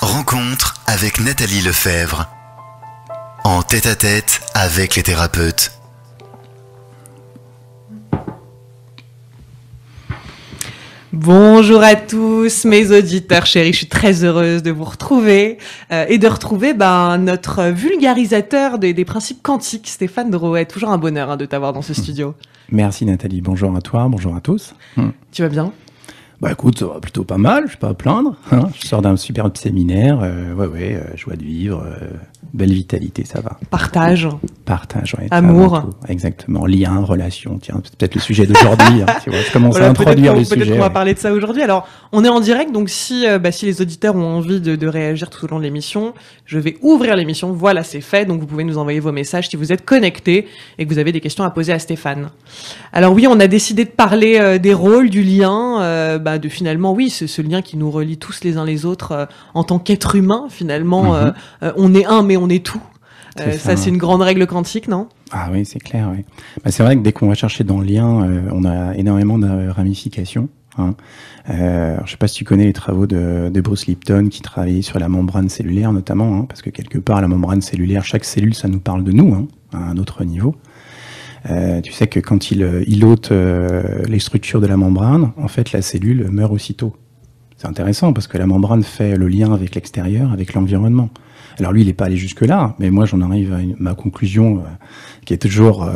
Rencontre avec Nathalie Lefebvre. En tête-à-tête avec les thérapeutes. Bonjour à tous mes auditeurs chéris, je suis très heureuse de vous retrouver et de retrouver notre vulgarisateur des principes quantiques, Stéphane Drouet. Toujours un bonheur de t'avoir dans ce studio. Merci Nathalie, bonjour à toi, bonjour à tous. Tu vas bien ? Bah écoute, ça va plutôt pas mal, je suis pas à plaindre. Je sors d'un superbe séminaire, joie de vivre, belle vitalité, ça va. Partage, ouais. amour. Exactement, lien, relation, tiens, c'est peut-être le sujet d'aujourd'hui. Tu vois, je commence à introduire le sujet. Peut-être qu'on va parler de ça aujourd'hui. Alors, on est en direct, donc si les auditeurs ont envie de réagir tout au long de l'émission, je vais ouvrir l'émission. Voilà, c'est fait. Donc, vous pouvez nous envoyer vos messages si vous êtes connectés et que vous avez des questions à poser à Stéphane. Alors oui, on a décidé de parler des rôles, du lien, de finalement, oui, ce lien qui nous relie tous les uns les autres en tant qu'être humain. Finalement, on est un, mais on est tout. Ça, c'est une grande règle quantique, non ? Ah oui, c'est clair, oui. C'est vrai que dès qu'on va chercher dans le lien, on a énormément de ramifications. Je sais pas si tu connais les travaux de Bruce Lipton qui travaillait sur la membrane cellulaire notamment, parce que quelque part, la membrane cellulaire, chaque cellule, ça nous parle de nous, à un autre niveau. Tu sais que quand il ôte les structures de la membrane, en fait, la cellule meurt aussitôt. C'est intéressant parce que la membrane fait le lien avec l'extérieur, avec l'environnement. Alors lui, il n'est pas allé jusque-là, mais moi, j'en arrive à ma conclusion qui est toujours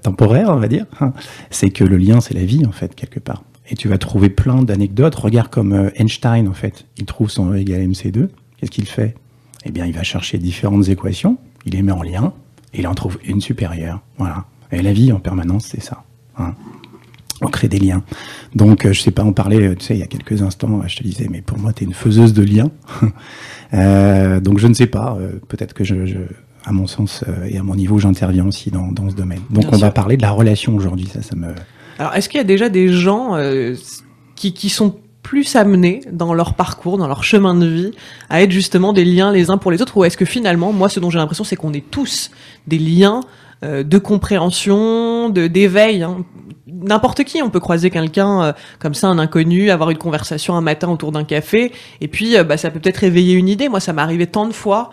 temporaire, on va dire. C'est que le lien, c'est la vie, en fait, quelque part. Et tu vas trouver plein d'anecdotes. Regarde comme Einstein, en fait. Il trouve son E égale MC2. Qu'est-ce qu'il fait ? Eh bien, il va chercher différentes équations, il les met en lien, et il en trouve une supérieure. Voilà. Et la vie, en permanence, c'est ça. On crée des liens. Donc, je sais pas, on parlait, tu sais, il y a quelques instants, je te disais, mais pour moi, tu es une faiseuse de liens. Donc, je ne sais pas, peut-être que à mon sens et à mon niveau, j'interviens aussi dans ce domaine. Donc, on va parler de la relation aujourd'hui, ça me... Alors, est-ce qu'il y a déjà des gens qui sont plus amenés dans leur parcours, dans leur chemin de vie, à être justement des liens les uns pour les autres, ou est-ce que finalement, moi, ce dont j'ai l'impression, c'est qu'on est tous des liens de compréhension, d'éveil. N'importe qui, on peut croiser quelqu'un comme ça, un inconnu, avoir une conversation un matin autour d'un café, et puis ça peut peut-être réveiller une idée. Moi, ça m'est arrivé tant de fois,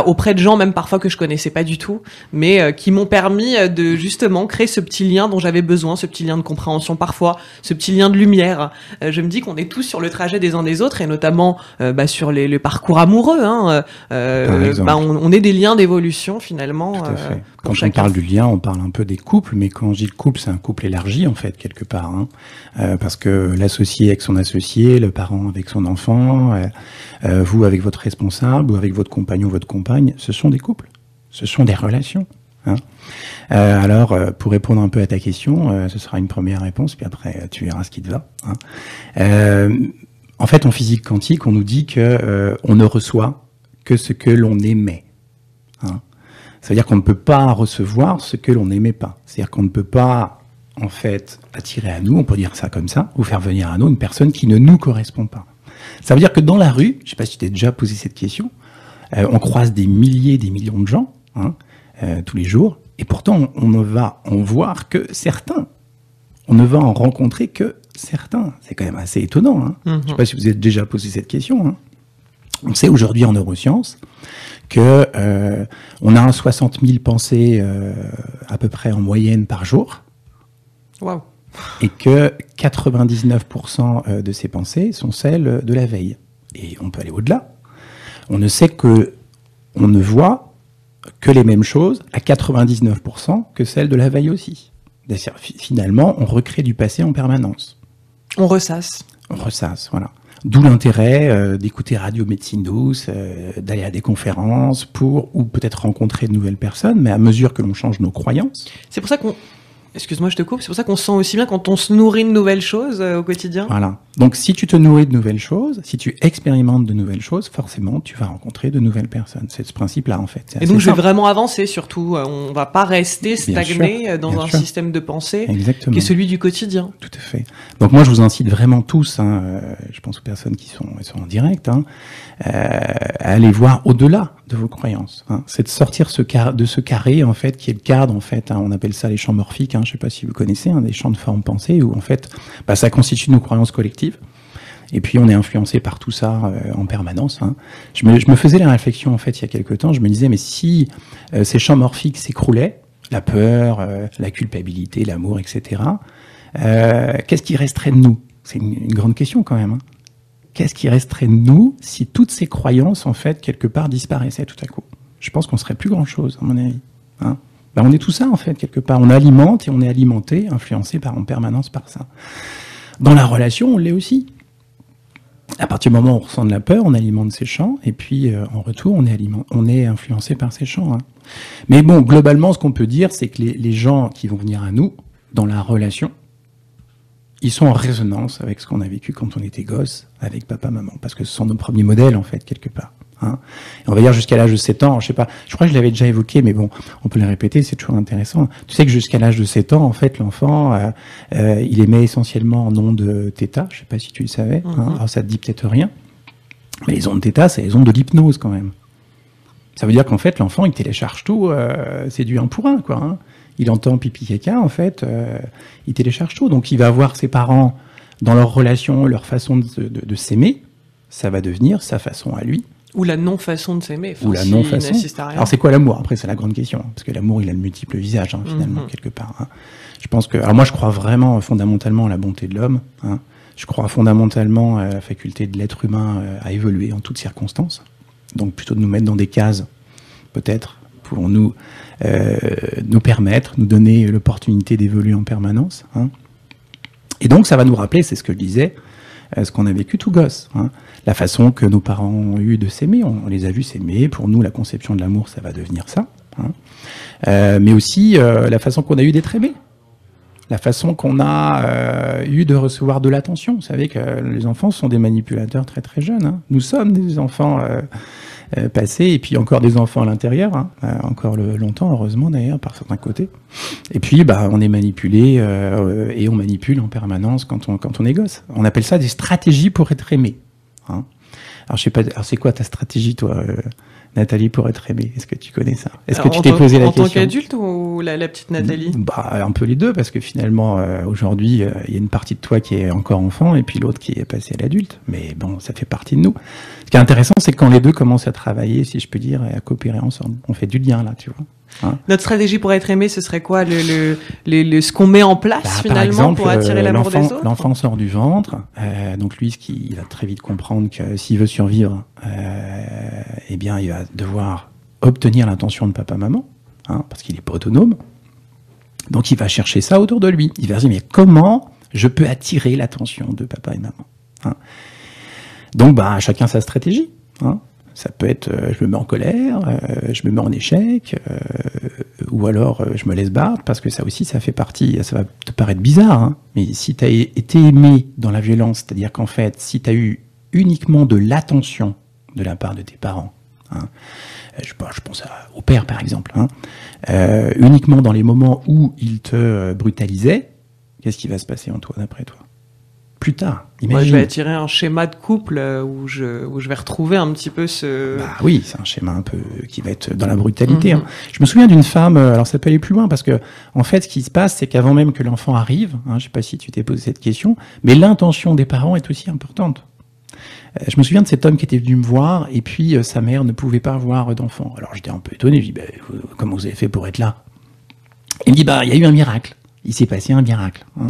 auprès de gens, même parfois que je connaissais pas du tout, mais qui m'ont permis de justement créer ce petit lien dont j'avais besoin, ce petit lien de compréhension parfois, ce petit lien de lumière. Je me dis qu'on est tous sur le trajet des uns des autres, et notamment sur les parcours amoureux. On est des liens d'évolution finalement. Tout à fait. Quand on parle du lien, on parle un peu des couples, mais quand je dis le couple, c'est un couple élargi en fait quelque part, parce que l'associé avec son associé, le parent avec son enfant, vous avec votre responsable ou avec votre compagnon ou votre compagne, ce sont des couples, ce sont des relations. Alors, pour répondre un peu à ta question, ce sera une première réponse, puis après tu verras ce qui te va. En fait, en physique quantique, on nous dit que on ne reçoit que ce que l'on émet. Ça veut dire qu'on ne peut pas recevoir ce que l'on n'aimait pas. C'est-à-dire qu'on ne peut pas, en fait, attirer à nous, on peut dire ça comme ça, ou faire venir à nous une personne qui ne nous correspond pas. Ça veut dire que dans la rue, je ne sais pas si tu t'es déjà posé cette question, on croise des milliers, des millions de gens tous les jours, et pourtant on ne va en voir que certains. On ne va en rencontrer que certains. C'est quand même assez étonnant. Je ne sais pas si vous êtes déjà posé cette question. On sait aujourd'hui en neurosciences que on a 60 000 pensées à peu près en moyenne par jour. Wow. Et que 99% de ces pensées sont celles de la veille. Et on peut aller au-delà. On ne voit que les mêmes choses à 99% que celles de la veille aussi. Finalement, on recrée du passé en permanence. On ressasse. Voilà. D'où l'intérêt d'écouter Radio Médecine Douce, d'aller à des conférences ou peut-être rencontrer de nouvelles personnes, mais à mesure que l'on change nos croyances. C'est pour ça qu'on... Excuse-moi, je te coupe. C'est pour ça qu'on se sent aussi bien quand on se nourrit de nouvelles choses au quotidien. Voilà. Donc, si tu te nourris de nouvelles choses, si tu expérimentes de nouvelles choses, forcément, tu vas rencontrer de nouvelles personnes. C'est ce principe-là, en fait. Et donc, je vais vraiment avancer, surtout. On va pas rester stagné dans un système de pensée qui est celui du quotidien. Tout à fait. Donc, moi, je vous incite vraiment tous, je pense aux personnes qui sont en direct, à aller voir au-delà de vos croyances. C'est de sortir de ce carré, en fait, qui est le cadre, en fait. On appelle ça les champs morphiques. Je ne sais pas si vous connaissez, des champs de forme pensée, où, en fait, ça constitue nos croyances collectives. Et puis on est influencé par tout ça en permanence. Hein. Je me faisais la réflexion en fait il y a quelque temps, je me disais mais si ces champs morphiques s'écroulaient, la peur, la culpabilité, l'amour, etc., qu'est-ce qui resterait de nous? C'est une grande question quand même. Hein. Qu'est-ce qui resterait de nous si toutes ces croyances en fait quelque part disparaissaient tout à coup? Je pense qu'on serait plus grand-chose à mon avis. Hein. Ben, on est tout ça en fait quelque part. On alimente et on est alimenté, influencé en permanence par ça. Dans la relation, on l'est aussi. À partir du moment où on ressent de la peur, on alimente ces champs, et puis en retour, on est influencé par ces champs. Hein. Mais bon, globalement, ce qu'on peut dire, c'est que les gens qui vont venir à nous, dans la relation, ils sont en résonance avec ce qu'on a vécu quand on était gosse, avec papa, maman, parce que ce sont nos premiers modèles, en fait, quelque part. Hein. Et on va dire jusqu'à l'âge de 7 ans, je sais pas, je crois que je l'avais déjà évoqué, mais bon, on peut le répéter, c'est toujours intéressant. Tu sais que jusqu'à l'âge de 7 ans, en fait, l'enfant, il émet essentiellement en ondes θ, je sais pas si tu le savais, hein. Alors ça te dit peut-être rien, mais les ondes θ, c'est les ondes de l'hypnose quand même. Ça veut dire qu'en fait, l'enfant, il télécharge tout, c'est du 1 pour 1, quoi. Hein. Il entend pipi caca, en fait, il télécharge tout. Donc il va voir ses parents dans leur relation, leur façon de s'aimer, ça va devenir sa façon à lui. Ou la non-façon de s'aimer. Ou la non-façon. Alors c'est quoi l'amour? Après, c'est la grande question. Parce que l'amour, il a de multiples visages, hein, finalement, quelque part. Hein. Je pense que... Alors moi, je crois vraiment fondamentalement à la bonté de l'homme. Hein. Je crois fondamentalement à la faculté de l'être humain à évoluer en toutes circonstances. Donc plutôt de nous mettre dans des cases, peut-être, pour nous permettre, nous donner l'opportunité d'évoluer en permanence. Hein. Et donc, ça va nous rappeler, c'est ce que je disais, ce qu'on a vécu tout gosse. Hein. La façon que nos parents ont eu de s'aimer, on les a vus s'aimer. Pour nous, la conception de l'amour, ça va devenir ça. Hein. Mais aussi la façon qu'on a eu d'être aimé. La façon qu'on a eu de recevoir de l'attention. Vous savez que les enfants sont des manipulateurs très très jeunes. Hein. Nous sommes des enfants passés, et puis encore des enfants à l'intérieur. Hein. Encore longtemps, heureusement d'ailleurs, par certains côtés. Et puis, on est manipulé, et on manipule en permanence quand on est gosse. On appelle ça des stratégies pour être aimé. Hein. Alors, je sais pas, alors c'est quoi ta stratégie, toi, Nathalie, pour être aimée? Est-ce que tu connais ça? Est-ce que tu t'es posé la question? En tant qu'adulte ou la petite Nathalie? Un peu les deux, parce que finalement, aujourd'hui, il y a une partie de toi qui est encore enfant, et puis l'autre qui est passée à l'adulte. Mais bon, ça fait partie de nous. Ce qui est intéressant, c'est que quand les deux commencent à travailler, si je peux dire, et à coopérer ensemble, on fait du lien, là, tu vois. Hein. Notre stratégie pour être aimé, ce serait quoi, ce qu'on met en place finalement, par exemple, pour attirer l'amour des autres? L'enfant sort du ventre, donc lui, il va très vite comprendre que s'il veut survivre, eh bien, il va devoir obtenir l'attention de papa-maman, hein, parce qu'il n'est pas autonome. Donc il va chercher ça autour de lui. Il va se dire, mais comment je peux attirer l'attention de papa et maman, hein. Donc chacun sa stratégie. Hein. Ça peut être je me mets en colère, je me mets en échec, ou alors je me laisse battre, parce que ça aussi, ça fait partie, ça va te paraître bizarre, hein, mais si tu as été aimé dans la violence, c'est-à-dire qu'en fait, si tu as eu uniquement de l'attention de la part de tes parents, hein, je pense au père par exemple, hein, uniquement dans les moments où il te brutalisait, qu'est-ce qui va se passer en toi, d'après toi? Plus tard, imagine. Moi, je vais attirer un schéma de couple où je vais retrouver un petit peu ce... oui, c'est un schéma un peu qui va être dans la brutalité. Hein. Je me souviens d'une femme, alors ça peut aller plus loin, parce que en fait, ce qui se passe, c'est qu'avant même que l'enfant arrive, hein, je ne sais pas si tu t'es posé cette question, mais l'intention des parents est aussi importante. Je me souviens de cet homme qui était venu me voir, et puis sa mère ne pouvait pas avoir d'enfant. Alors j'étais un peu étonné, je dis, comment vous avez fait pour être là? Il me dit, il y a eu un miracle. Il s'est passé un miracle. Hein.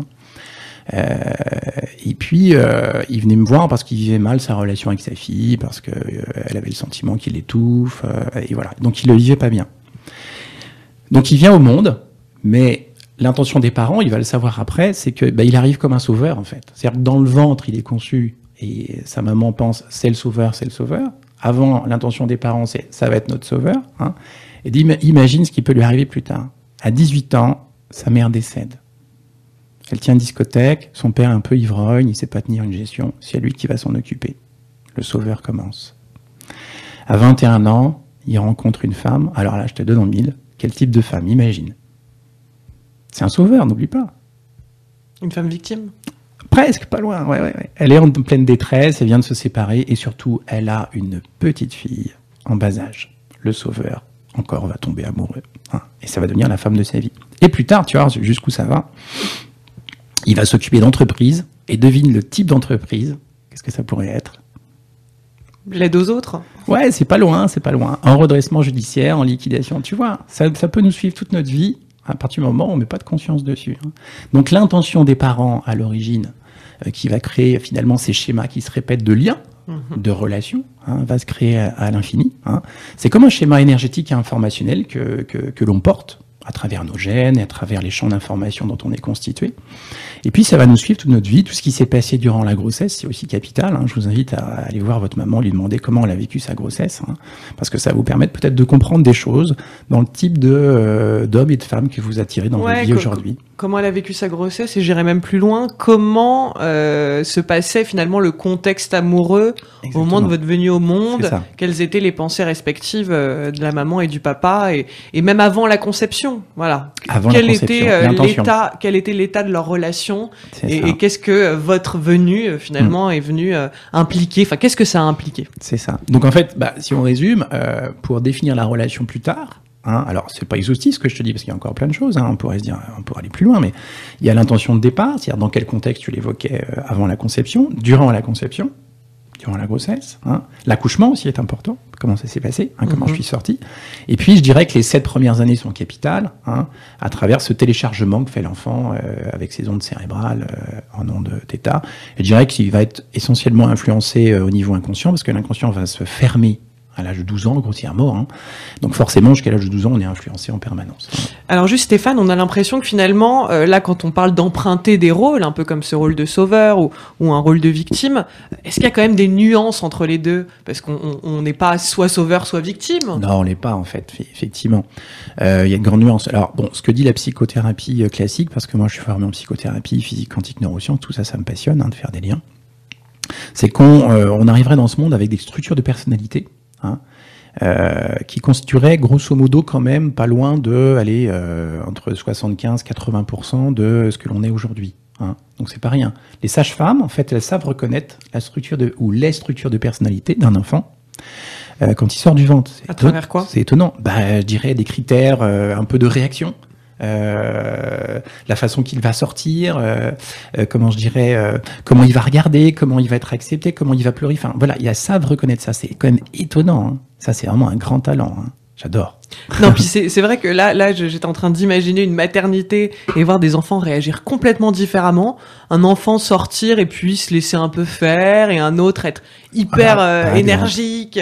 Et puis il venait me voir parce qu'il vivait mal sa relation avec sa fille, parce que elle avait le sentiment qu'il l'étouffe, et voilà. Donc il le vivait pas bien. Donc il vient au monde, mais l'intention des parents, il va le savoir après, c'est que il arrive comme un sauveur en fait. C'est-à-dire que dans le ventre, il est conçu et sa maman pense c'est le sauveur, c'est le sauveur. Avant, l'intention des parents, c'est ça va être notre sauveur. Hein. Et imagine ce qui peut lui arriver plus tard. À 18 ans, sa mère décède. Elle tient une discothèque, son père est un peu ivrogne, il ne sait pas tenir une gestion, c'est lui qui va s'en occuper. Le sauveur commence. À 21 ans, il rencontre une femme, alors là je te donne en mille, quel type de femme, imagine. C'est un sauveur, n'oublie pas. Une femme victime? Presque, pas loin, ouais. Elle est en pleine détresse, elle vient de se séparer, et surtout, elle a une petite fille en bas âge. Le sauveur, encore, va tomber amoureux. Hein, et ça va devenir la femme de sa vie. Et plus tard, tu vois jusqu'où ça va. Il va s'occuper d'entreprise, et devine le type d'entreprise, Qu'est-ce que ça pourrait être? L'aide aux autres. Ouais, c'est pas loin, c'est pas loin. En redressement judiciaire, en liquidation, tu vois, ça peut nous suivre toute notre vie à partir du moment où on met pas de conscience dessus. Donc l'intention des parents à l'origine, qui va créer finalement ces schémas qui se répètent de liens, de relations, va se créer à l'infini. C'est comme un schéma énergétique et informationnel que l'on porte à travers nos gènes et à travers les champs d'information dont on est constitué. Et puis ça va nous suivre toute notre vie. Tout ce qui s'est passé durant la grossesse, c'est aussi capital. Je vous invite à aller voir votre maman, lui demander comment elle a vécu sa grossesse, parce que ça va vous permettre peut-être de comprendre des choses dans le type d'hommes et de femmes que vous attirez dans votre vie aujourd'hui. Comment elle a vécu sa grossesse, et j'irai même plus loin, comment se passait finalement le contexte amoureux au moment de votre venue au monde, quelles étaient les pensées respectives de la maman et du papa, et même avant la conception. Voilà. Quel était l'état de leur relation, et qu'est-ce que votre venue finalement est venue impliquer, enfin qu'est-ce que ça a impliqué? C'est ça. Donc en fait, si on résume, pour définir la relation plus tard, alors c'est pas exhaustif ce que je te dis parce qu'il y a encore plein de choses, on pourrait se dire, on pourrait aller plus loin, mais il y a l'intention de départ, c'est-à-dire dans quel contexte tu l'évoquais avant la conception, durant la conception, durant la grossesse, l'accouchement aussi est important, comment ça s'est passé, comment je suis sorti, et puis je dirais que les 7 premières années sont capitales, à travers ce téléchargement que fait l'enfant avec ses ondes cérébrales en ondes θ, et je dirais qu'il va être essentiellement influencé au niveau inconscient, parce que l'inconscient va se fermer à l'âge de 12 ans, grossièrement. Donc forcément, jusqu'à l'âge de 12 ans, on est influencé en permanence. Alors juste Stéphane, on a l'impression que finalement, là, quand on parle d'emprunter des rôles, un peu comme ce rôle de sauveur ou un rôle de victime, est-ce qu'il y a quand même des nuances entre les deux? Parce qu'on n'est pas soit sauveur, soit victime. Non, on l'est pas, en fait, effectivement. Il y a une grande nuance. Alors bon, ce que dit la psychothérapie classique, parce que moi je suis formé en psychothérapie, physique quantique, neurosciences, tout ça, ça me passionne, de faire des liens, c'est qu'on arriverait dans ce monde avec des structures de personnalité, qui constituerait grosso modo quand même pas loin de entre 75-80% de ce que l'on est aujourd'hui. Donc c'est pas rien. Les sages-femmes, en fait, elles savent reconnaître les structures de personnalité d'un enfant quand il sort du ventre. À travers quoi? C'est étonnant. Je dirais des critères, un peu de réaction. La façon qu'il va sortir, comment il va regarder, comment il va être accepté, comment il va pleurer. Enfin voilà, ils savent reconnaître ça. C'est quand même étonnant. Ça, c'est vraiment un grand talent. J'adore. Non, puis c'est vrai que là, j'étais en train d'imaginer une maternité et voir des enfants réagir complètement différemment. Un enfant sortir et puis se laisser un peu faire, et un autre être hyper énergique.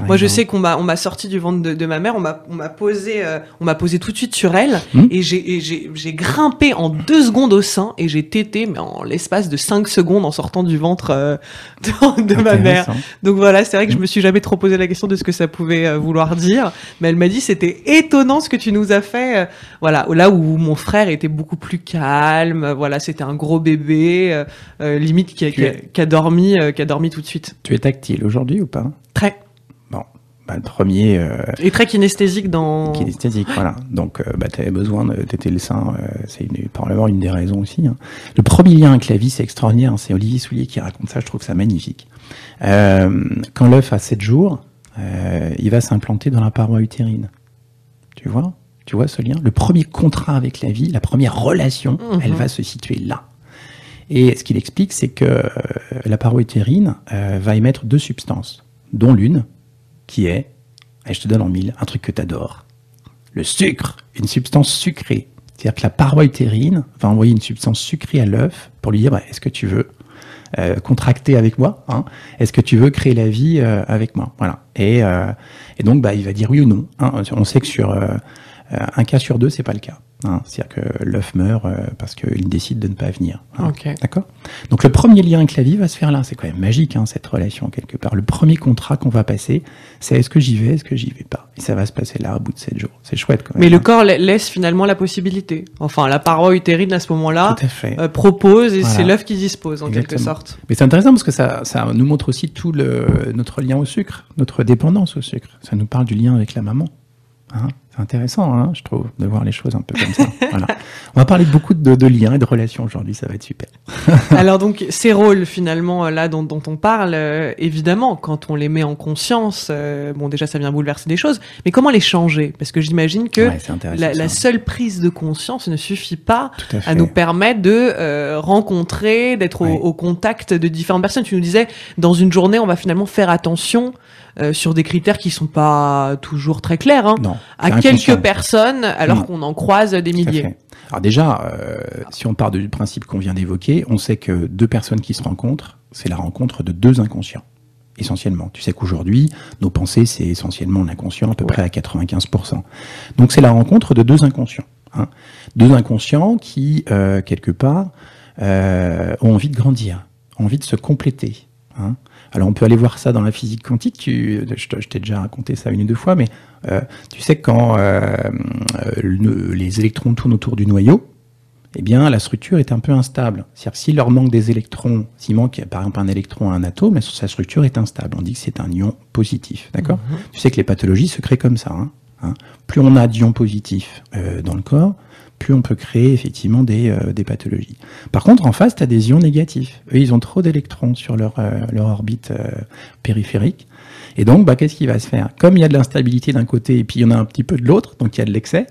Moi, je sais qu'on m'a sorti du ventre de ma mère, on m'a posé tout de suite sur elle, et j'ai grimpé en 2 secondes au sein, et j'ai tété, mais en l'espace de 5 secondes en sortant du ventre de ma mère. Donc voilà, c'est vrai que je me suis jamais trop posé la question de ce que ça pouvait vouloir dire, mais elle m'a dit c'était étonnant ce que tu nous as fait. Voilà, là où mon frère était beaucoup plus calme, voilà, c'était un gros bébé, limite qui a dormi tout de suite. Tu es tactile aujourd'hui ou pas? Très. Bon, le premier... Et très kinesthésique dans... Kinesthésique, voilà. Donc, tu avais besoin de téter le sein, c'est probablement une des raisons aussi. Le premier lien avec la vie, c'est extraordinaire, c'est Olivier Soulier qui raconte ça, je trouve ça magnifique. Quand l'œuf a 7 jours, il va s'implanter dans la paroi utérine. Tu vois ce lien? Le premier contrat avec la vie, la première relation, elle va se situer là. Et ce qu'il explique, c'est que la paroi utérine va émettre 2 substances, dont l'une qui est, je te donne en 1000, un truc que tu adores, le sucre, une substance sucrée. C'est-à-dire que la paroi utérine va envoyer une substance sucrée à l'œuf pour lui dire est-ce que tu veux contracter avec moi, est-ce que tu veux créer la vie avec moi, voilà. Et donc il va dire oui ou non. On sait que sur un cas sur 2, c'est pas le cas. C'est-à-dire que l'œuf meurt parce qu'il décide de ne pas venir. Okay. D'accord ? Donc le premier lien avec la vie va se faire là. C'est quand même magique, cette relation, quelque part. Le premier contrat qu'on va passer, c'est est-ce que j'y vais, est-ce que j'y vais pas ? Et ça va se passer là, au bout de 7 jours. C'est chouette quand même. Mais le corps laisse finalement la possibilité. Enfin, la paroi utérine, à ce moment-là, propose, et voilà. C'est l'œuf qui dispose, en quelque sorte. Mais c'est intéressant parce que ça nous montre aussi tout notre lien au sucre, notre dépendance au sucre. Ça nous parle du lien avec la maman. C'est intéressant, hein, je trouve, de voir les choses un peu comme ça. Voilà. On va parler beaucoup de liens et de relations aujourd'hui, ça va être super. Alors donc ces rôles finalement là dont on parle, évidemment quand on les met en conscience, bon déjà ça vient bouleverser des choses, mais comment les changer? Parce que j'imagine que la seule prise de conscience ne suffit pas à nous permettre de rencontrer, d'être au contact de différentes personnes. Tu nous disais dans une journée on va finalement faire attention sur des critères qui sont pas toujours très clairs, hein, non, à quelques personnes, alors qu'on en croise des milliers. Alors déjà, si on part du principe qu'on vient d'évoquer, on sait que deux personnes qui se rencontrent, c'est la rencontre de deux inconscients, essentiellement. Tu sais qu'aujourd'hui, nos pensées, c'est essentiellement l'inconscient, à peu près à 95%. Donc c'est la rencontre de deux inconscients. Hein. Deux inconscients qui, quelque part, ont envie de grandir, ont envie de se compléter. Hein. Alors on peut aller voir ça dans la physique quantique, je t'ai déjà raconté ça une ou deux fois, mais tu sais que quand les électrons tournent autour du noyau, eh bien la structure est un peu instable. C'est-à-dire que s'il leur manque des électrons, s'il manque par exemple un électron à un atome, sa structure est instable. On dit que c'est un ion positif, d'accord ? Tu sais que les pathologies se créent comme ça. Hein. Plus on a d'ions positifs dans le corps, plus on peut créer effectivement des pathologies. Par contre, en face, tu as des ions négatifs. Eux, ils ont trop d'électrons sur leur orbite périphérique. Et donc, qu'est-ce qui va se faire? Comme il y a de l'instabilité d'un côté et puis il y en a un petit peu de l'autre, donc il y a de l'excès,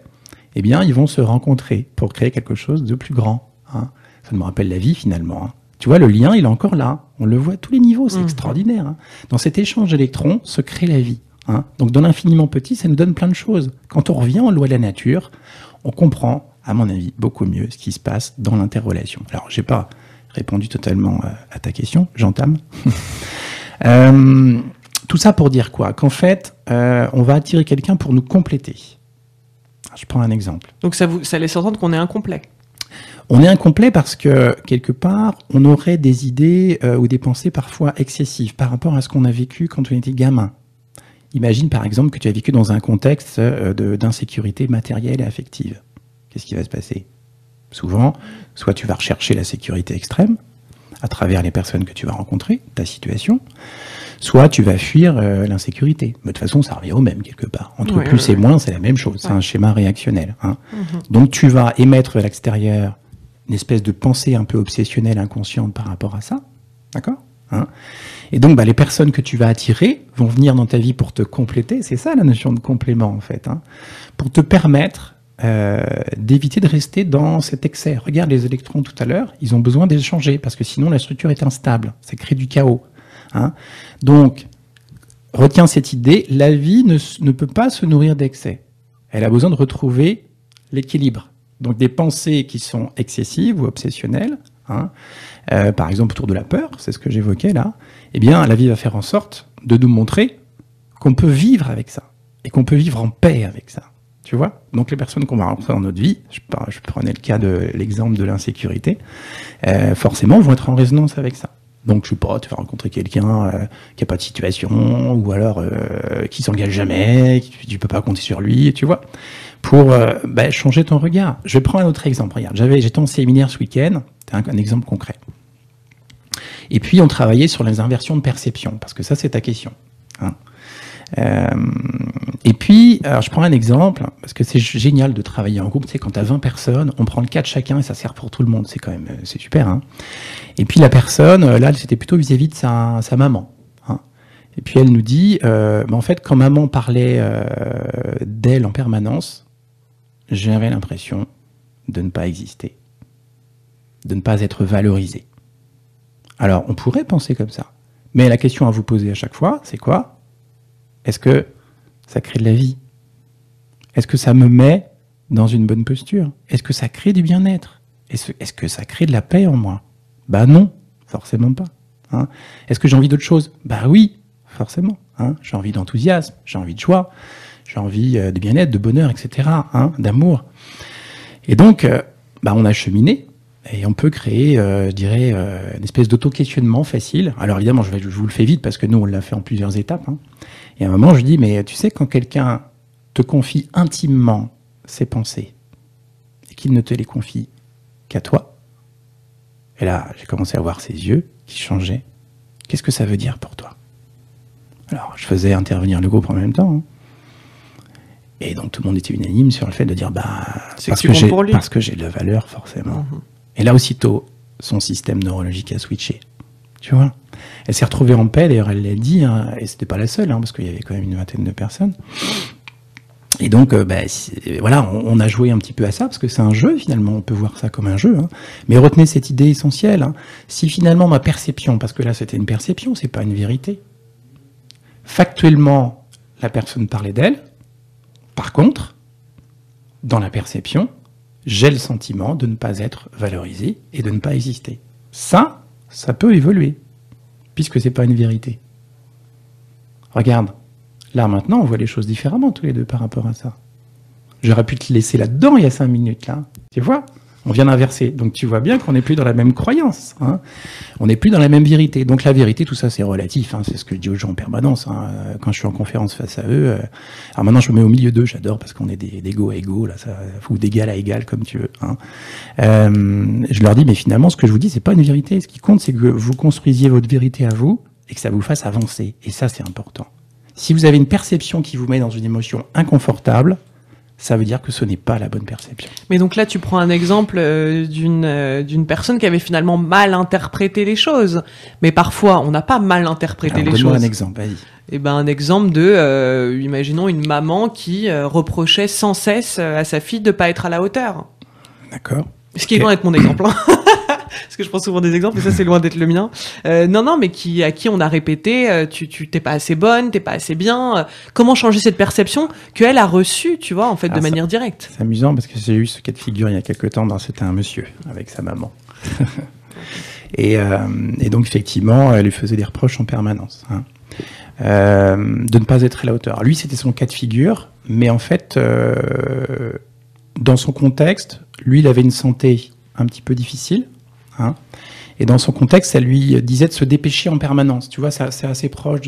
eh bien, ils vont se rencontrer pour créer quelque chose de plus grand. Hein. Ça me rappelle la vie, finalement. Hein. Tu vois, le lien, il est encore là. On le voit à tous les niveaux, c'est extraordinaire. Hein. Dans cet échange d'électrons se crée la vie. Hein. Donc, dans l'infiniment petit, ça nous donne plein de choses. Quand on revient aux lois de la nature, on comprend, à mon avis, beaucoup mieux ce qui se passe dans l'interrelation. Alors, j'ai pas répondu totalement à ta question, j'entame. Tout ça pour dire quoi? Qu'en fait, on va attirer quelqu'un pour nous compléter. Je prends un exemple. Donc ça laisse entendre qu'on est incomplet. On est incomplet parce que, quelque part, on aurait des idées ou des pensées parfois excessives par rapport à ce qu'on a vécu quand on était gamin. Imagine par exemple que tu as vécu dans un contexte d'insécurité matérielle et affective. Qu'est-ce qui va se passer? Souvent, soit tu vas rechercher la sécurité extrême à travers les personnes que tu vas rencontrer, ta situation, soit tu vas fuir l'insécurité. Mais de toute façon, ça revient au même quelque part. Entre plus et moins, c'est la même chose. C'est un schéma réactionnel. Hein. Donc tu vas émettre vers l'extérieur une espèce de pensée un peu obsessionnelle, inconsciente par rapport à ça. D'accord? Hein. Et donc, les personnes que tu vas attirer vont venir dans ta vie pour te compléter. C'est ça la notion de complément, en fait. Hein. Pour te permettre d'éviter de rester dans cet excès. Regarde les électrons tout à l'heure, ils ont besoin d'échanger parce que sinon la structure est instable. Ça crée du chaos. Hein. Donc, retiens cette idée, la vie ne peut pas se nourrir d'excès. Elle a besoin de retrouver l'équilibre. Donc, des pensées qui sont excessives ou obsessionnelles, hein, par exemple autour de la peur, c'est ce que j'évoquais là, eh bien, la vie va faire en sorte de nous montrer qu'on peut vivre avec ça et qu'on peut vivre en paix avec ça. Tu vois? Donc, les personnes qu'on va rencontrer dans notre vie, je prenais le cas de l'exemple de l'insécurité, forcément vont être en résonance avec ça. Donc, je sais pas, tu vas rencontrer quelqu'un qui a pas de situation, ou alors qui s'engage jamais, tu peux pas compter sur lui, tu vois, pour changer ton regard. Je vais prendre un autre exemple. Regarde, j'étais en séminaire ce week-end, c'est un exemple concret. Et puis, on travaillait sur les inversions de perception, parce que ça, c'est ta question. Hein. Et puis, alors je prends un exemple, parce que c'est génial de travailler en groupe. Tu sais, quand tu as 20 personnes, on prend le cas de chacun et ça sert pour tout le monde. C'est super. Hein. Et puis la personne, là, c'était plutôt vis-à-vis de sa maman. Hein. Et puis elle nous dit, en fait, quand maman parlait d'elle en permanence, j'avais l'impression de ne pas exister, de ne pas être valorisée. Alors, on pourrait penser comme ça. Mais la question à vous poser à chaque fois, c'est quoi? Est-ce que ça crée de la vie? Est-ce que ça me met dans une bonne posture? Est-ce que ça crée du bien-être? Est-ce que ça crée de la paix en moi? Non, forcément pas. Hein. Est-ce que j'ai envie d'autre chose? Oui, forcément. Hein. J'ai envie d'enthousiasme, j'ai envie de joie, j'ai envie de bien-être, de bonheur, etc., hein, d'amour. Et donc, on a cheminé. Et on peut créer, je dirais, une espèce d'auto-questionnement facile. Alors évidemment, je vous le fais vite parce que nous, on l'a fait en plusieurs étapes. Hein. Et à un moment, je dis, mais tu sais, quand quelqu'un te confie intimement ses pensées et qu'il ne te les confie qu'à toi, et là, j'ai commencé à voir ses yeux qui changeaient. Qu'est-ce que ça veut dire pour toi? Alors, je faisais intervenir le groupe en même temps. Hein. Et donc tout le monde était unanime sur le fait de dire parce que j'ai de la valeur forcément. Et là aussitôt son système neurologique a switché. Tu vois, elle s'est retrouvée en paix. D'ailleurs, elle l'a dit, hein, et c'était pas la seule, hein, parce qu'il y avait quand même une vingtaine de personnes. Et donc, voilà, on a joué un petit peu à ça, parce que c'est un jeu, finalement, on peut voir ça comme un jeu. Hein. Mais retenez cette idée essentielle. Hein. Si finalement ma perception, parce que là c'était une perception, c'est pas une vérité. Factuellement, la personne parlait d'elle. Par contre, dans la perception, j'ai le sentiment de ne pas être valorisé et de ne pas exister. Ça peut évoluer, puisque c'est pas une vérité. Regarde, là maintenant, on voit les choses différemment tous les deux par rapport à ça. J'aurais pu te laisser là-dedans il y a 5 minutes, là. Tu vois ? On vient d'inverser. Donc tu vois bien qu'on n'est plus dans la même croyance. Hein. On n'est plus dans la même vérité. Donc la vérité, tout ça, c'est relatif. Hein. C'est ce que je dis aux gens en permanence. Hein. Quand je suis en conférence face à eux. Alors maintenant, je me mets au milieu d'eux. J'adore parce qu'on est d'égaux à égaux, là, ou d'égal à égal, comme tu veux. Hein. Je leur dis, mais finalement, ce que je vous dis, c'est pas une vérité. Ce qui compte, c'est que vous construisiez votre vérité à vous et que ça vous fasse avancer. Et ça, c'est important. Si vous avez une perception qui vous met dans une émotion inconfortable, ça veut dire que ce n'est pas la bonne perception. Mais donc là, tu prends un exemple d'une personne qui avait finalement mal interprété les choses. Mais parfois, on n'a pas mal interprété les choses. Donne-moi un exemple, vas-y. Eh ben, un exemple de, imaginons une maman qui reprochait sans cesse à sa fille de pas être à la hauteur. D'accord. Ce qui est loin d'être mon exemple. Hein. Parce que je prends souvent des exemples, et ça c'est loin d'être le mien. Non, mais à qui on a répété, tu t'es pas assez bonne, t'es pas assez bien. Comment changer cette perception qu'elle a reçue, tu vois, en fait, de manière directe. C'est amusant parce que j'ai eu ce cas de figure il y a quelques temps. C'était un monsieur avec sa maman. et donc effectivement, elle lui faisait des reproches en permanence. Hein. De ne pas être à la hauteur. Lui, c'était son cas de figure, mais en fait, dans son contexte, lui, il avait une santé un petit peu difficile. Hein. Et dans son contexte, ça lui disait de se dépêcher en permanence. Tu vois, c'est assez proche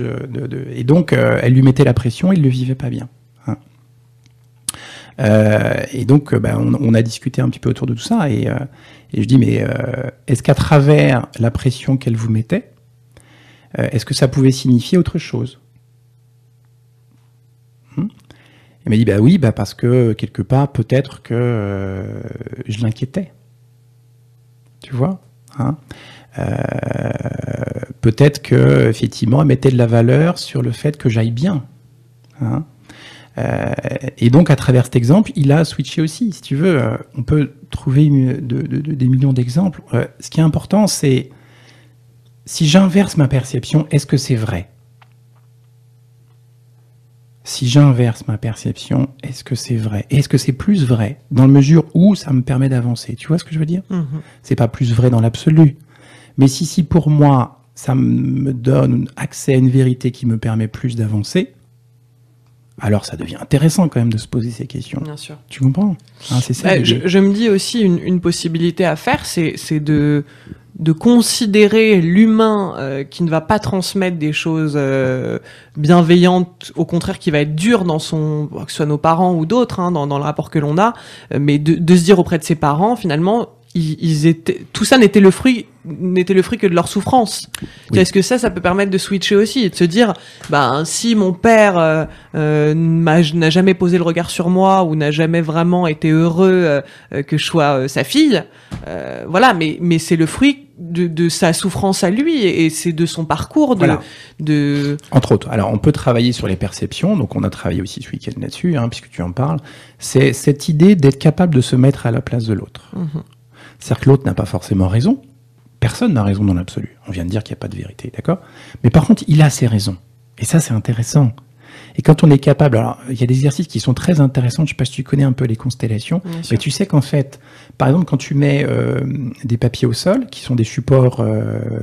et donc, elle lui mettait la pression, il ne le vivait pas bien. Hein. Et donc, on a discuté un petit peu autour de tout ça. Et je dis, mais est-ce qu'à travers la pression qu'elle vous mettait, est-ce que ça pouvait signifier autre chose ? Il m'a dit, oui, parce que quelque part, peut-être que je l'inquiétais. Tu vois, hein, peut-être que effectivement, elle mettait de la valeur sur le fait que j'aille bien. Hein, et donc, à travers cet exemple, il a switché aussi. Si tu veux, on peut trouver des millions d'exemples. Ce qui est important, c'est si j'inverse ma perception, est-ce que c'est vrai ? Si j'inverse ma perception, est-ce que c'est vrai ? Et est-ce que c'est plus vrai dans la mesure où ça me permet d'avancer ? Tu vois ce que je veux dire ? C'est pas plus vrai dans l'absolu. Mais si pour moi, ça me donne accès à une vérité qui me permet plus d'avancer, alors ça devient intéressant quand même de se poser ces questions. Bien sûr. Tu comprends ? Hein, c'est ça. Je me dis aussi une possibilité à faire, c'est de considérer l'humain qui ne va pas transmettre des choses bienveillantes, au contraire qui va être dur dans que ce soit nos parents ou d'autres, hein, dans le rapport que l'on a, mais de se dire auprès de ses parents, finalement, tout ça n'était le fruit que de leur souffrance. Oui. Est-ce que ça peut permettre de switcher aussi et de se dire, si mon père n'a jamais posé le regard sur moi ou n'a jamais vraiment été heureux que je sois sa fille, voilà, mais c'est le fruit de sa souffrance à lui et c'est de son parcours voilà. Entre autres. Alors, on peut travailler sur les perceptions, donc on a travaillé aussi ce week-end là-dessus, hein, puisque tu en parles. C'est cette idée d'être capable de se mettre à la place de l'autre. C'est-à-dire que l'autre n'a pas forcément raison. Personne n'a raison dans l'absolu. On vient de dire qu'il n'y a pas de vérité, d'accord ? Mais par contre, il a ses raisons. Et ça, c'est intéressant. Et quand on est capable... Alors, il y a des exercices qui sont très intéressants. Je ne sais pas si tu connais un peu les constellations. Mais tu sais qu'en fait, par exemple, quand tu mets des papiers au sol, qui sont des supports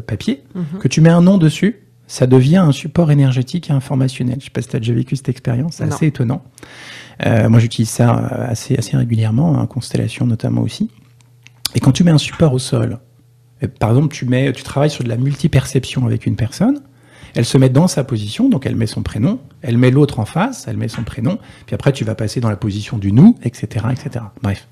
papier, que tu mets un nom dessus, ça devient un support énergétique et informationnel. Je ne sais pas si tu as déjà vécu cette expérience. C'est assez étonnant. Moi, j'utilise ça assez régulièrement, en constellation notamment aussi. Et quand tu mets un support au sol, par exemple, tu travailles sur de la multiperception avec une personne, elle se met dans sa position, donc elle met son prénom, elle met l'autre en face, elle met son prénom, puis après tu vas passer dans la position du nous, etc., etc. Bref.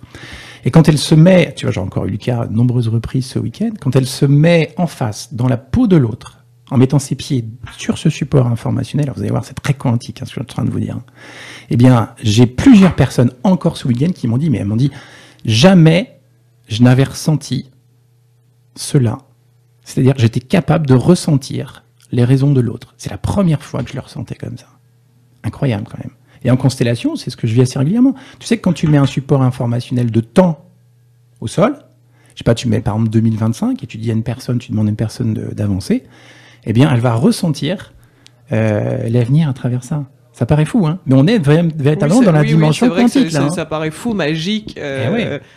Et quand elle se met, tu vois, j'ai encore eu le cas de nombreuses reprises ce week-end, quand elle se met en face, dans la peau de l'autre, en mettant ses pieds sur ce support informationnel, alors vous allez voir, c'est très quantique, ce que je suis en train de vous dire. Eh bien, j'ai plusieurs personnes encore ce week-end qui m'ont dit, jamais je n'avais ressenti cela. C'est-à-dire, j'étais capable de ressentir les raisons de l'autre. C'est la première fois que je le ressentais comme ça. Incroyable quand même. Et en constellation, c'est ce que je vis assez régulièrement. Tu sais que quand tu mets un support informationnel de temps au sol, je sais pas, tu mets par exemple 2025 et tu dis à une personne, tu demandes à une personne d'avancer, eh bien, elle va ressentir l'avenir à travers ça. Ça paraît fou, hein, mais on est véritablement dans la dimension quantique. Là, ça paraît fou, magique.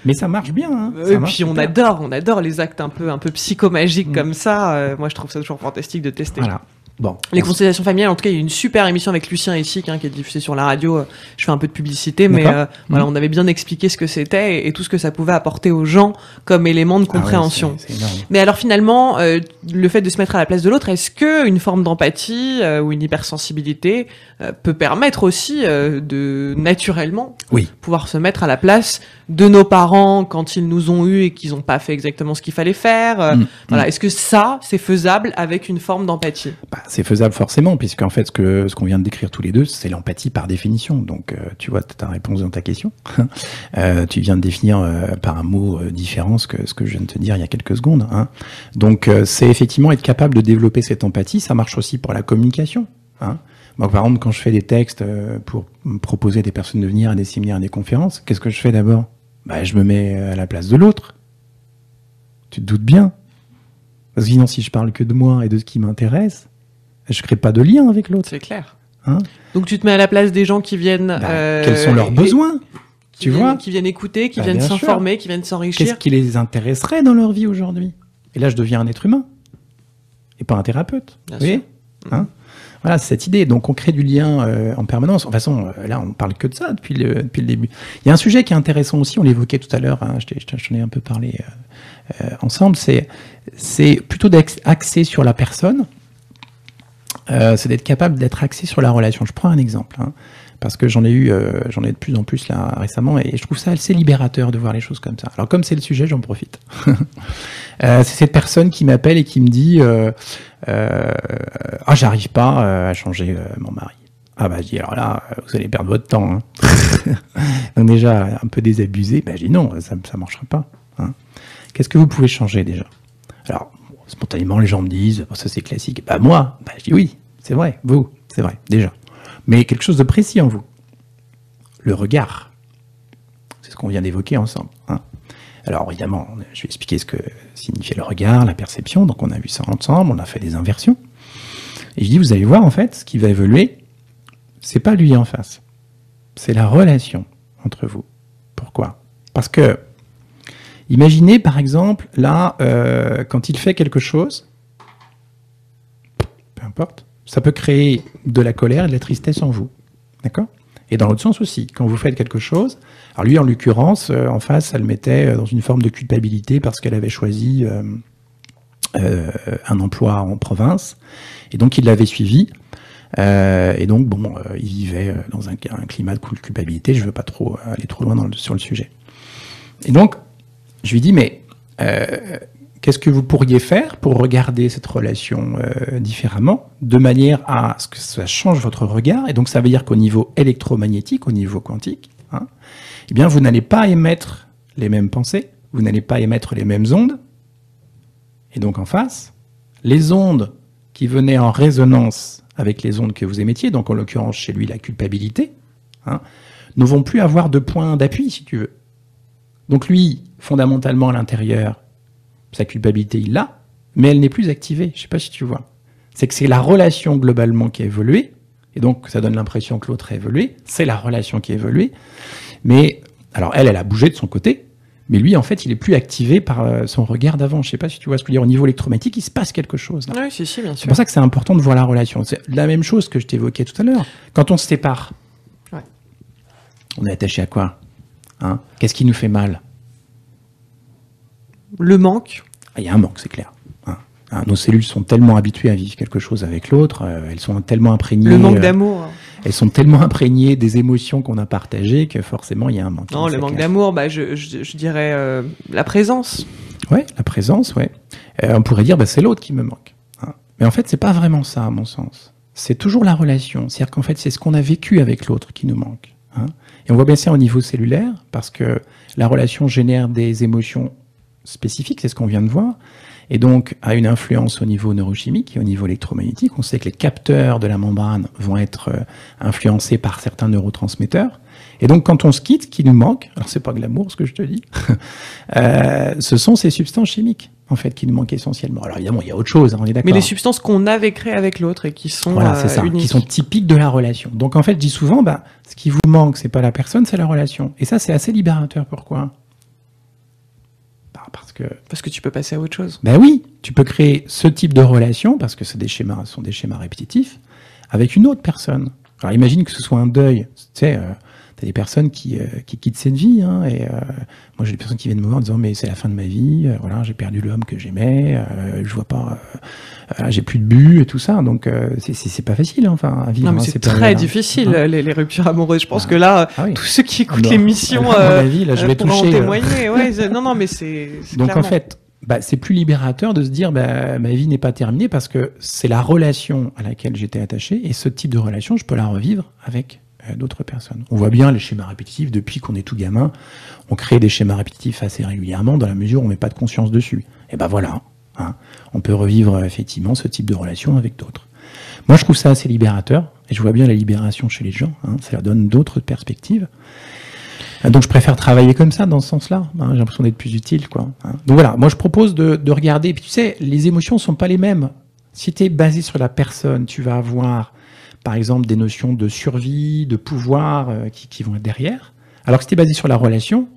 Mais ça marche bien. Hein. Et puis on adore les actes un peu psychomagiques comme ça. Moi, je trouve ça toujours fantastique de tester. Voilà. Bon, les constellations familiales, en tout cas, il y a une super émission avec Lucien Essic qui est diffusée sur la radio. Je fais un peu de publicité, mais voilà, on avait bien expliqué ce que c'était et tout ce que ça pouvait apporter aux gens comme élément de compréhension. C'est énorme. Mais alors finalement, le fait de se mettre à la place de l'autre, est-ce que une forme d'empathie ou une hypersensibilité peut permettre aussi de naturellement pouvoir se mettre à la place de nos parents quand ils nous ont eus et qu'ils n'ont pas fait exactement ce qu'il fallait faire. Voilà, est-ce que ça, c'est faisable avec une forme d'empathie? C'est faisable forcément, puisqu'en fait, ce qu'on vient de décrire tous les deux, c'est l'empathie par définition. Donc, tu vois, tu as réponse dans ta question. Tu viens de définir par un mot différent ce que je viens de te dire il y a quelques secondes. Hein. Donc, c'est effectivement être capable de développer cette empathie. Ça marche aussi pour la communication. Hein. Moi, par exemple, quand je fais des textes pour me proposer à des personnes de venir à des séminaires, à des conférences, qu'est-ce que je fais d'abord? Je me mets à la place de l'autre. Tu te doutes bien. Parce que sinon, si je parle que de moi et de ce qui m'intéresse, je crée pas de lien avec l'autre. C'est clair. Hein? Donc tu te mets à la place des gens qui viennent... quels sont leurs besoins? Tu vois? Qui viennent écouter, qui viennent s'informer, qui viennent s'enrichir. Qu'est-ce qui les intéresserait dans leur vie aujourd'hui? Et là, je deviens un être humain. Et pas un thérapeute. Vous voyez? Hein? Voilà, c'est cette idée. Donc on crée du lien en permanence. De toute façon, là, on parle que de ça depuis le début. Il y a un sujet qui est intéressant aussi, on l'évoquait tout à l'heure, hein, j'en ai un peu parlé ensemble, c'est plutôt d'être axé sur la personne. C'est d'être capable d'être axé sur la relation. Je prends un exemple, hein, parce que j'en ai de plus en plus là récemment, et je trouve ça assez libérateur de voir les choses comme ça. Alors comme c'est le sujet, j'en profite. C'est cette personne qui m'appelle et qui me dit j'arrive pas à changer mon mari. Je dis, alors là, vous allez perdre votre temps. Hein. Donc déjà, un peu désabusé, je dis non, ça marchera pas. Hein. Qu'est-ce que vous pouvez changer déjà? Alors, spontanément, les gens me disent, ça c'est classique. Moi, je dis oui, c'est vrai, vous, c'est vrai, déjà. Mais quelque chose de précis en vous. Le regard. C'est ce qu'on vient d'évoquer ensemble. Hein. Alors évidemment, je vais expliquer ce que signifiait le regard, la perception. Donc on a vu ça ensemble, on a fait des inversions. Et je dis, vous allez voir, en fait, ce qui va évoluer, c'est pas lui en face. C'est la relation entre vous. Pourquoi? Parce que, imaginez par exemple, là, quand il fait quelque chose, peu importe, ça peut créer de la colère et de la tristesse en vous. D'accord? Et dans l'autre sens aussi, quand vous faites quelque chose, alors lui en l'occurrence, en face, ça le mettait dans une forme de culpabilité parce qu'elle avait choisi un emploi en province, et donc il l'avait suivi, et donc il vivait dans un climat de culpabilité. Je veux pas trop aller trop loin sur le sujet. Et donc, je lui dis, mais qu'est-ce que vous pourriez faire pour regarder cette relation différemment, de manière à ce que ça change votre regard? Et donc, ça veut dire qu'au niveau électromagnétique, au niveau quantique, hein, eh bien, vous n'allez pas émettre les mêmes pensées, vous n'allez pas émettre les mêmes ondes. Et donc, en face, les ondes qui venaient en résonance avec les ondes que vous émettiez, donc en l'occurrence chez lui la culpabilité, hein, ne vont plus avoir de point d'appui, si tu veux. Donc lui, fondamentalement à l'intérieur, sa culpabilité, il l'a, mais elle n'est plus activée. Je ne sais pas si tu vois. C'est que c'est la relation globalement qui a évolué, et donc ça donne l'impression que l'autre a évolué. C'est la relation qui a évolué. Mais, alors elle a bougé de son côté, mais lui, en fait, il est plus activé par son regard d'avant. Je ne sais pas si tu vois ce que je veux dire. Au niveau électromagnétique, il se passe quelque chose. Là. Oui, si, bien sûr. C'est pour ça que c'est important de voir la relation. C'est la même chose que je t'évoquais tout à l'heure. Quand on se sépare, on est attaché à quoi, hein? Qu'est-ce qui nous fait mal? Le manque. Il y a un manque, c'est clair. Nos cellules sont tellement habituées à vivre quelque chose avec l'autre, elles sont tellement imprégnées... Le manque d'amour. Elles sont tellement imprégnées des émotions qu'on a partagées que forcément il y a un manque. Non, le manque d'amour, je dirais la présence. Ouais, la présence, ouais. On pourrait dire c'est l'autre qui me manque. Hein. Mais en fait, c'est pas vraiment ça, à mon sens. C'est toujours la relation. C'est-à-dire qu'en fait, c'est ce qu'on a vécu avec l'autre qui nous manque. Hein. Et on voit bien ça au niveau cellulaire, parce que la relation génère des émotions spécifiques, c'est ce qu'on vient de voir, et donc a une influence au niveau neurochimique et au niveau électromagnétique. On sait que les capteurs de la membrane vont être influencés par certains neurotransmetteurs. Et donc, quand on se quitte, ce qui nous manque, alors c'est pas glamour ce que je te dis, ce sont ces substances chimiques, en fait, qui nous manquent essentiellement. Alors évidemment, il y a autre chose, hein, on est d'accord. Mais les substances qu'on avait créées avec l'autre et qui sont voilà, c'est ça, uniques. qui sont typiques de la relation. Donc en fait, je dis souvent, ce qui vous manque, c'est pas la personne, c'est la relation. Et ça, c'est assez libérateur. Pourquoi ? Parce que tu peux passer à autre chose. Ben oui, tu peux créer ce type de relation, parce que sont des schémas répétitifs, avec une autre personne. Alors imagine que ce soit un deuil, tu sais, t'as des personnes qui quittent cette vie, hein, et moi j'ai des personnes qui viennent me voir en disant mais c'est la fin de ma vie, voilà, j'ai perdu l'homme que j'aimais, je vois pas, j'ai plus de but et tout ça, donc c'est pas facile, hein, enfin à vivre. Non mais c'est très difficile, les ruptures amoureuses. Je pense que là, oui. tous ceux qui écoutent l'émission, là je vais pourront en toucher. témoigner. Ouais, non mais c'est donc clairement. En fait. C'est plus libérateur de se dire ma vie n'est pas terminée parce que c'est la relation à laquelle j'étais attaché et ce type de relation, je peux la revivre avec d'autres personnes. On voit bien les schémas répétitifs depuis qu'on est tout gamin. On crée des schémas répétitifs assez régulièrement dans la mesure où on met pas de conscience dessus. Et voilà, hein, on peut revivre effectivement ce type de relation avec d'autres. Moi, je trouve ça assez libérateur et je vois bien la libération chez les gens. Hein, ça leur donne d'autres perspectives. Donc je préfère travailler comme ça, dans ce sens-là. Hein, j'ai l'impression d'être plus utile, quoi. Hein. Donc voilà, moi je propose de regarder. Et puis tu sais, les émotions sont pas les mêmes. Si tu es basé sur la personne, tu vas avoir, par exemple, des notions de survie, de pouvoir qui vont être derrière. Alors que si tu es basé sur la relation,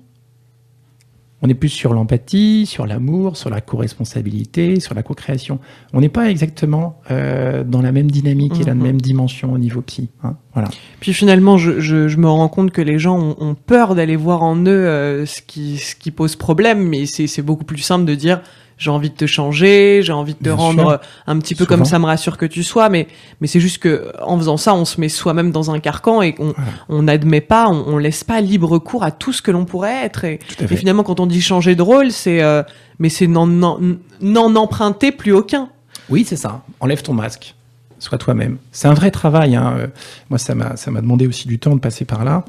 on est plus sur l'empathie, sur l'amour, sur la co-responsabilité, sur la co-création. On n'est pas exactement dans la même dynamique et la même dimension au niveau psy. Hein, voilà. Puis finalement, je me rends compte que les gens ont peur d'aller voir en eux ce qui pose problème, mais c'est beaucoup plus simple de dire j'ai envie de te changer, j'ai envie de te Bien rendre sûr. un petit peu Souvent. comme ça me rassure que tu sois, mais c'est juste que en faisant ça, on se met soi-même dans un carcan et on n'admet pas, on laisse pas libre cours à tout ce que l'on pourrait être. Et finalement, quand on dit changer de rôle, c'est n'en emprunter plus aucun. Oui, c'est ça. Enlève ton masque. Sois toi-même. C'est un vrai travail. Hein. Moi, ça m'a demandé aussi du temps de passer par là.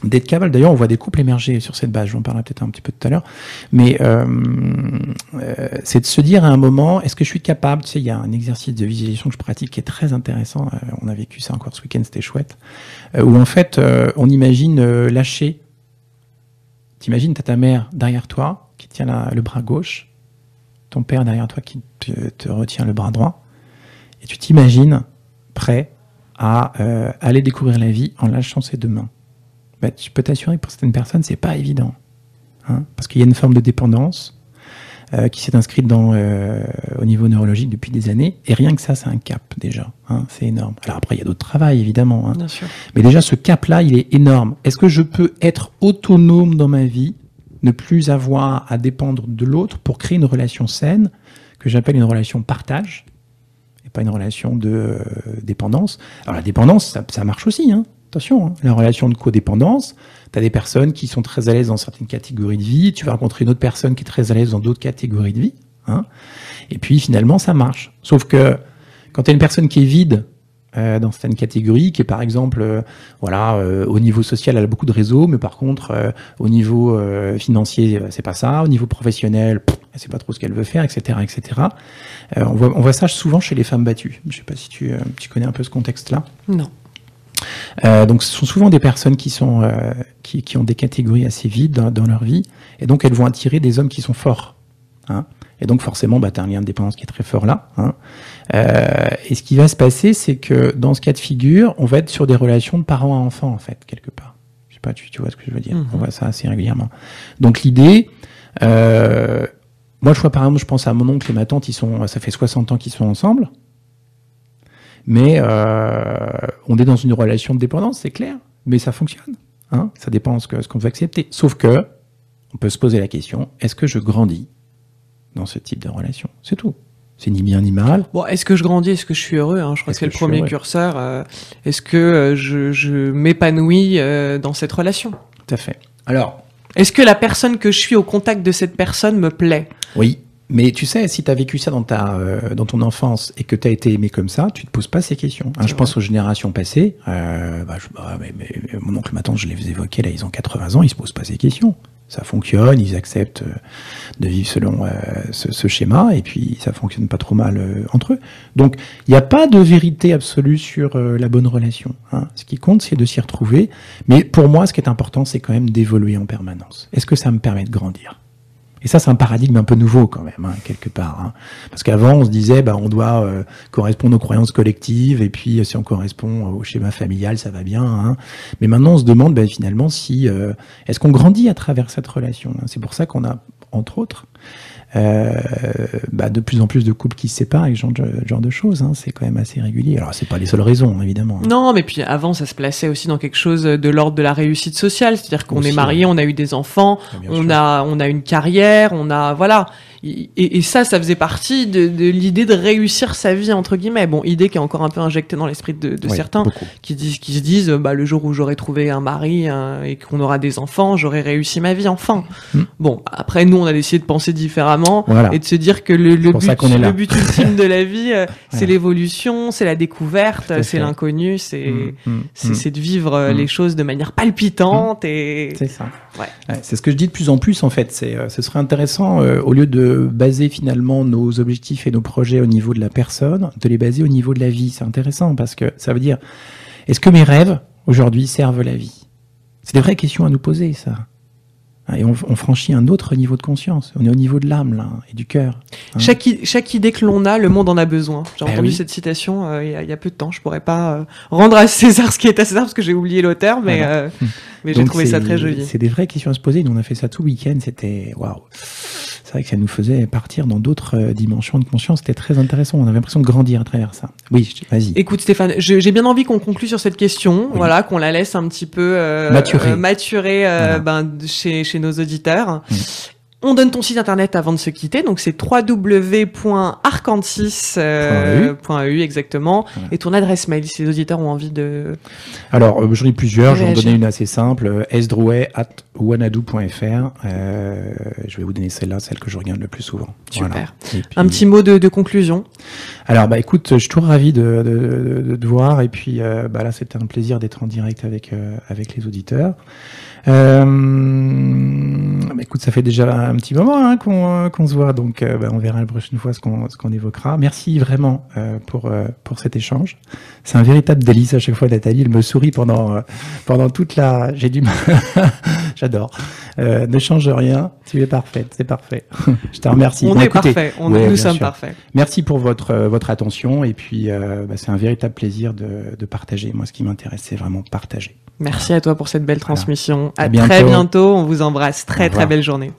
D'être capable, d'ailleurs, on voit des couples émerger sur cette base, j'en parlerai peut-être un petit peu tout à l'heure, mais c'est de se dire à un moment, est-ce que je suis capable, tu sais, il y a un exercice de visualisation que je pratique qui est très intéressant, on a vécu ça encore ce week-end, c'était chouette, où en fait, on imagine lâcher, t'imagines, t'as ta mère derrière toi, qui tient le bras gauche, ton père derrière toi qui te retient le bras droit, et tu t'imagines prêt à aller découvrir la vie en lâchant ses deux mains. Je peux t'assurer que pour certaines personnes, c'est pas évident. Hein, parce qu'il y a une forme de dépendance qui s'est inscrite au niveau neurologique depuis des années. Et rien que ça, c'est un cap déjà. Hein, c'est énorme. Alors après, il y a d'autres travails, évidemment. Hein. Bien sûr. Mais déjà, ce cap-là, il est énorme. Est-ce que je peux être autonome dans ma vie, ne plus avoir à dépendre de l'autre pour créer une relation saine, que j'appelle une relation partage, et pas une relation de dépendance. Alors la dépendance, ça marche aussi, hein. Attention, hein, la relation de codépendance, tu as des personnes qui sont très à l'aise dans certaines catégories de vie, tu vas rencontrer une autre personne qui est très à l'aise dans d'autres catégories de vie, hein, et puis finalement ça marche. Sauf que quand tu as une personne qui est vide dans certaines catégories, qui est par exemple, au niveau social, elle a beaucoup de réseaux, mais par contre, au niveau financier, c'est pas ça, au niveau professionnel, elle sait pas trop ce qu'elle veut faire, etc., etc. On voit ça souvent chez les femmes battues. Je sais pas si tu connais un peu ce contexte-là. Non. Donc ce sont souvent des personnes qui ont des catégories assez vides dans leur vie, et donc elles vont attirer des hommes qui sont forts. Hein, et donc forcément, tu as un lien de dépendance qui est très fort là. Hein, et ce qui va se passer, c'est que dans ce cas de figure, on va être sur des relations de parents à enfants, en fait, quelque part. Je sais pas, tu vois ce que je veux dire. On voit ça assez régulièrement. Donc l'idée, moi je vois par exemple, je pense à mon oncle et ma tante, ça fait 60 ans qu'ils sont ensemble. Mais on est dans une relation de dépendance, c'est clair, mais ça fonctionne. Hein, ça dépend de ce qu'on veut accepter. Sauf que, on peut se poser la question, est-ce que je grandis dans ce type de relation ? C'est tout. C'est ni bien ni mal. Bon, est-ce que je grandis ? Est-ce que je suis heureux ? Je crois que c'est le premier curseur. Est-ce que je m'épanouis dans cette relation ? Tout à fait. Alors, est-ce que la personne que je suis au contact de cette personne me plaît ? oui. Mais tu sais, si tu as vécu ça dans ton enfance et que tu as été aimé comme ça, tu te poses pas ces questions. Je pense aux générations passées. Mais mon oncle, ma tante, je les évoquais, là, ils ont 80 ans, ils se posent pas ces questions. Ça fonctionne, ils acceptent de vivre selon ce schéma, et puis ça fonctionne pas trop mal entre eux. Donc, il n'y a pas de vérité absolue sur la bonne relation. Ce qui compte, c'est de s'y retrouver. Mais pour moi, ce qui est important, c'est quand même d'évoluer en permanence. Est-ce que ça me permet de grandir ? Et ça, c'est un paradigme un peu nouveau quand même, quelque part. Parce qu'avant, on se disait, on doit correspondre aux croyances collectives, et puis si on correspond au schéma familial, ça va bien. Mais maintenant, on se demande finalement si est-ce qu'on grandit à travers cette relation. C'est pour ça qu'on a, entre autres, de plus en plus de couples qui se séparent et ce genre de choses. C'est quand même assez régulier. Alors, c'est pas les seules raisons, évidemment. Non, mais puis avant, ça se plaçait aussi dans quelque chose de l'ordre de la réussite sociale. C'est-à-dire qu'on est marié, on a eu des enfants, on a une carrière, voilà. Et ça faisait partie de l'idée de réussir sa vie, entre guillemets. Bon, idée qui est encore un peu injectée dans l'esprit de certains, qui se disent, le jour où j'aurai trouvé un mari et qu'on aura des enfants, j'aurai réussi ma vie, enfin. Bon, après, nous, on a décidé de penser différemment et de se dire que le but ultime de la vie, c'est l'évolution, c'est la découverte, c'est l'inconnu, c'est de vivre les choses de manière palpitante et... C'est ça. C'est ce que je dis de plus en plus, en fait. Ce serait intéressant, au lieu de baser finalement nos objectifs et nos projets au niveau de la personne, de les baser au niveau de la vie. C'est intéressant parce que ça veut dire, est-ce que mes rêves aujourd'hui servent la vie ? C'est des vraies questions à nous poser, ça. Et on franchit un autre niveau de conscience. On est au niveau de l'âme, là, et du cœur. Chaque idée que l'on a, le monde en a besoin. J'ai entendu cette citation il y a peu de temps. Je pourrais pas rendre à César ce qui est à César parce que j'ai oublié l'auteur, mais j'ai trouvé ça très joli. C'est des vraies questions à se poser. Nous, on a fait ça tout week-end. C'était waouh. C'est vrai que ça nous faisait partir dans d'autres dimensions de conscience. C'était très intéressant. On avait l'impression de grandir à travers ça. Oui, vas-y. Écoute, Stéphane, j'ai bien envie qu'on conclue sur cette question. Oui. Voilà, qu'on la laisse un petit peu maturer chez nos auditeurs. On donne ton site internet avant de se quitter, donc c'est www.arcantis.eu exactement, et ton adresse mail si les auditeurs ont envie de... Alors, j'en ai plusieurs, je vais en donner une assez simple, sdrouet@wanadoo.fr. Je vais vous donner celle-là, celle que je regarde le plus souvent. Super. Voilà. Puis, un petit mot de conclusion. Alors, écoute, je suis toujours ravi de te voir, et puis là, c'était un plaisir d'être en direct avec les auditeurs. Écoute, ça fait déjà un petit moment qu'on se voit, donc on verra la prochaine fois ce qu'on évoquera. Merci vraiment pour cet échange. C'est un véritable délice à chaque fois, Nathalie. Elle me sourit pendant toute la... J'ai du mal. J'adore. Ne change rien. Tu es parfaite. C'est parfait. Je te remercie. On est parfait. Nous sommes parfaits. Merci pour votre attention. Et puis, c'est un véritable plaisir de partager. Moi, ce qui m'intéresse, c'est vraiment partager. Merci à toi pour cette belle transmission. À très bientôt. On vous embrasse. Très belle journée.